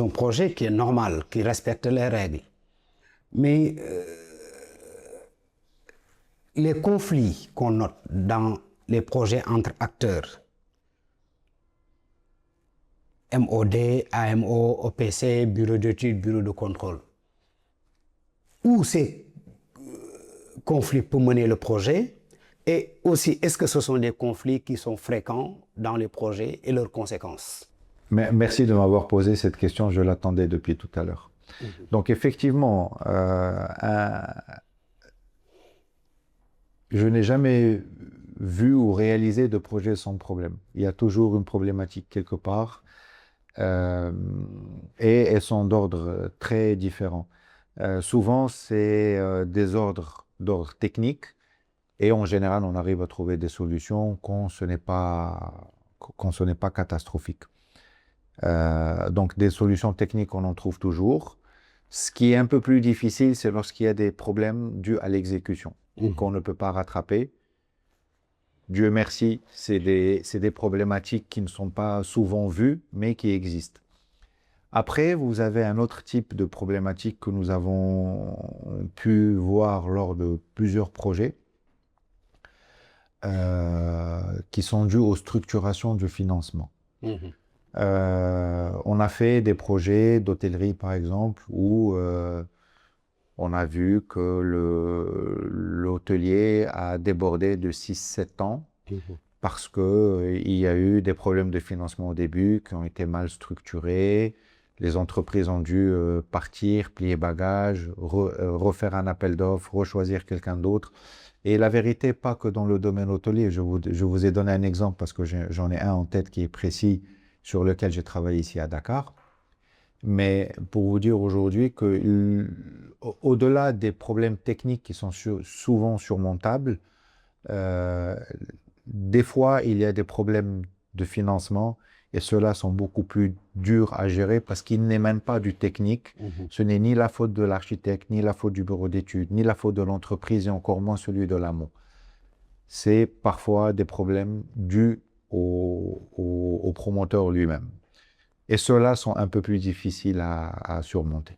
un projet qui est normal, qui respecte les règles. Mais les conflits qu'on note dans les projets entre acteurs, MOD, AMO, OPC, bureau d'études, bureau de contrôle, où ces conflits peuvent mener le projet, et aussi est-ce que ce sont des conflits qui sont fréquents dans les projets et leurs conséquences? Merci de m'avoir posé cette question, je l'attendais depuis tout à l'heure. Donc effectivement, je n'ai jamais vu ou réalisé de projet sans problème. Il y a toujours une problématique quelque part et elles sont d'ordre très différent. Souvent, c'est des ordres d'ordre technique et en général, on arrive à trouver des solutions quand ce n'est pas catastrophique. Donc des solutions techniques, on en trouve toujours. Ce qui est un peu plus difficile, c'est lorsqu'il y a des problèmes dus à l'exécution, qu'on ne peut pas rattraper. Dieu merci, c'est des problématiques qui ne sont pas souvent vues, mais qui existent. Après, vous avez un autre type de problématique que nous avons pu voir lors de plusieurs projets, qui sont dus aux structurations du financement. On a fait des projets d'hôtellerie, par exemple, où on a vu que l'hôtelier a débordé de 6-7 ans parce qu'il y a eu des problèmes de financement au début qui ont été mal structurés. Les entreprises ont dû partir, plier bagages, refaire un appel d'offres, rechoisir quelqu'un d'autre. Et la vérité, pas que dans le domaine hôtelier. Je vous ai donné un exemple parce que j'en ai un en tête qui est précis, sur lequel j'ai travaillé ici à Dakar. Mais pour vous dire aujourd'hui qu'au-delà des problèmes techniques qui sont souvent surmontables, des fois, il y a des problèmes de financement et ceux-là sont beaucoup plus durs à gérer parce qu'ils n'émanent pas du technique. Ce n'est ni la faute de l'architecte, ni la faute du bureau d'études, ni la faute de l'entreprise et encore moins celui de l'amont. C'est parfois des problèmes dus au promoteur lui-même. Et ceux-là sont un peu plus difficiles à surmonter.